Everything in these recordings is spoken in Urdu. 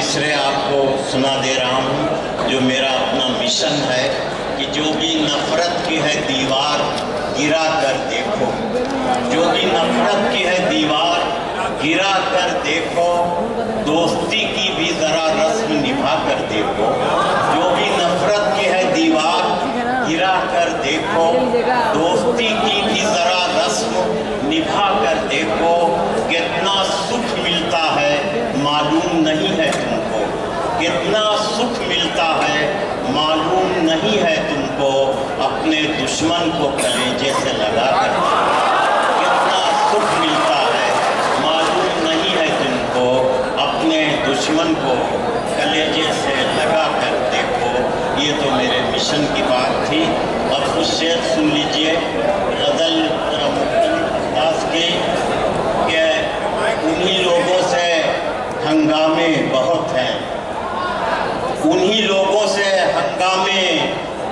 مصرے آپ کو سنا دے رہا ہوں جو میرا اپنا مشن ہے کہ جو بھی نفرت کی ہے دیوار گرا کر دیکھو، جو بھی نفرت کی ہے دیوار گرا کر دیکھو، دوستی کی بھی ذرا رسم نبھا کر دیکھو، جو بھی نفرت کی ہے دیوار گرا کر دیکھو، دوستی کی بھی ذرا رسم نبھا کر دیکھو، کتنا سکھ ملتا ہے معلوم نہیں ہے تم کو، کتنا سکھ ملتا ہے معلوم نہیں ہے تم کو، اپنے دشمن کو کلیجے سے لگا کر کتنا سکھ ملتا ہے معلوم نہیں ہے تم کو، اپنے دشمن کو کلیجے سے لگا کر دیکھو۔ یہ تو میرے مشن کی بات تھی۔ اب کچھ شعر سن لیجئے غزل انداز کی کہ انہی لوگوں سے ہنگامے بہت ہیں، انہی لوگوں سے ہنگامے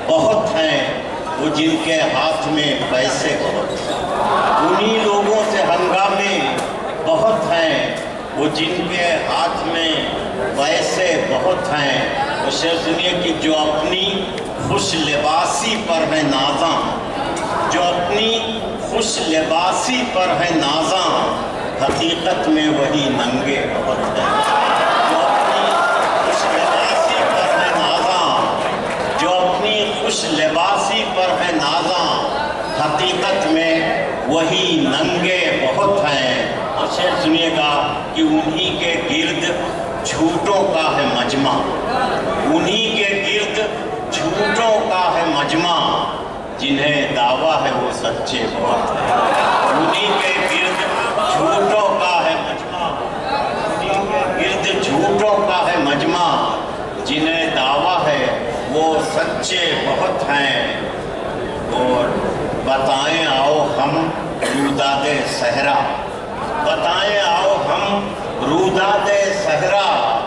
بہت ہیں، وہ جن کے ہاتھ میں پیسے بہت ہیں، انہی لوگوں سے ہنگامے بہت ہیں، وہ جن کے ہاتھ میں پیسے بہت ہیں۔ وہ شعر سنیے کہ جو اپنی خوش لباسی پر ہے نازاں، جو اپنی خوش لباسی پر ہے نازاں، حقیقت میں وہی ننگے بہت ہیں۔ جو اپنی خوش لباسی پر ہے نازاں، جو اپنی خوش لباسی پر ہے نازاں، حقیقت میں وہی ننگے بہت ہیں۔ اور شعر سنیے گا کہ انہی کے گرد جھوٹوں کا ہے مجمع، انہی کے گرد جھوٹوں کا ہے مجمع، جنہیں دعویٰ ہے وہ سچے بہت ہیں۔ انہی کے گرد جھوٹوں کا ہے مجمع، انہی کے گرد جھوٹوں کا ہے مجمع، جنہیں دعویٰ ہے وہ سچے بہت ہیں۔ اور بتائیں آؤ ہم روداد صحرا، بتائیں آؤ ہم روداد صحرا،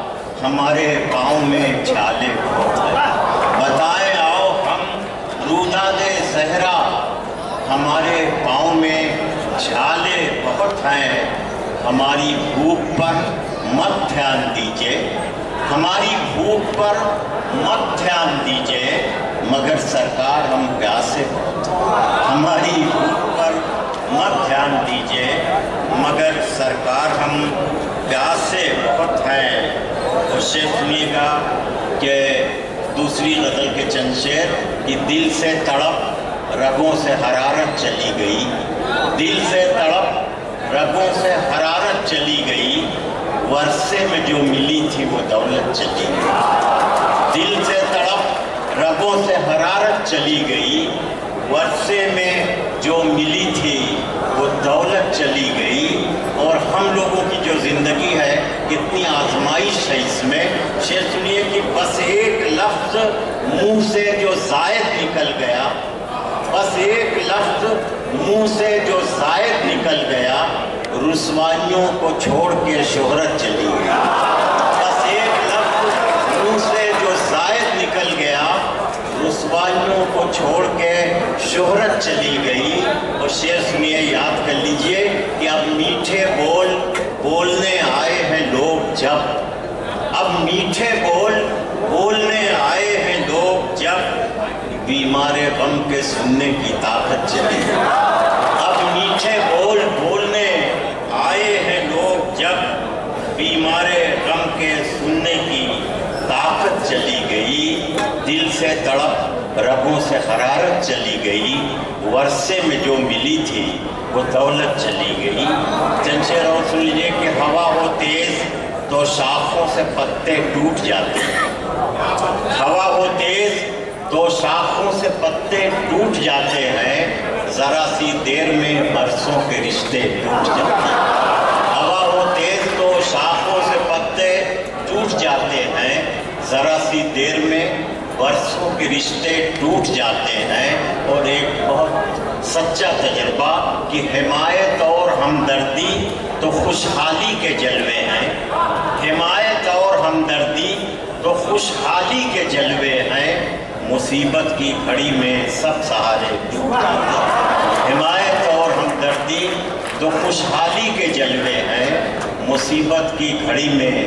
ہمارے پاؤں میں چھالے بہت ہیں۔ بتائیں آؤ ہم روداد صحرا، ہمارے پاؤں میں چھالے بہت ہیں۔ ہماری بھوک پر مت دھیان دیجئے، ہماری بھوک پر مت دھیان دیجئے، مگر سرکار ہم پیاسے بہت ہیں۔ ہماری بھوک پر مت دھیان دیجئے، مگر سرکار ہم پیاسے بہت ہیں۔ اور شعر سنیے گا کہ دوسری غزل کے چند شعر کہ دل سے تڑپ رگوں سے حرارت چلی گئی، دل سے تڑپ رگوں سے حرارت چلی گئی، ورثے میں جو ملی تھی وہ دولت چلی گئی۔ دل سے تڑپ رگوں سے حرارت چلی گئی، ورثے میں جو ملی تھی وہ دولت چلی گئی۔ اور ہم لوگوں کی جو زندگی ہے کتنی آزمائش ہے اس میں۔ شعر سنیے کہ بس ایک لفظ منہ سے جو زائد نکل گیا، بس ایک لفظ منہ سے جو زائد نکل گیا، رسوائیوں کو چھوڑ کے شہرت چلی گئی۔ بس ایک لفظ منہ سے جو زائد نکل گیا، رسوائیوں کو چھوڑ کے شہرت چلی گئی۔ اور شعر سنیے یاد کر لیجئے کہ اب میٹھے بول بولنے آئے ہیں لوگ جب، اب میٹھے بول بولنے آئے ہیں لوگ جب، بیمار غم کے سننے کی طاقت چلی گئی۔ اب میٹھے بول بولنے آئے ہیں لوگ جب، بیمار غم کے سننے کی طاقت چلی گئی۔ دل سے تڑپ رگوں سے حرارت چلی گئی، ورثے میں جو ملی تھی وہ دولت چلی گئی۔ چند شعر اور سن لیجیے کہ ہوا ہو تیز تو شاخوں سے پتے ٹوٹ جاتے ہیں، ہوا ہو تیز تو شاخوں سے پتے ٹوٹ جاتے ہیں، ذرا سی دیر میں برسوں کے رشتے ٹوٹ جاتے ہیں۔ ہوا ہو تیز تو شاخوں سے پتے ٹوٹ جاتے ہیں، ذرا سی دیر میں برسوں کے رشتے ٹوٹ جاتے ہیں۔ اور ایک بہت سچا تجربہ کہ حمایت اور ہمدردی تو خوشحالی کے جلوے ہیں، حمایت اور ہمدردی تو خوشحالی کے جلوے ہیں، مصیبت کی گھڑی میں سب سہارے ٹوٹ جاتے ہیں۔ حمایت اور ہمدردی تو خوشحالی کے جلوے ہیں، مصیبت کی گھڑی میں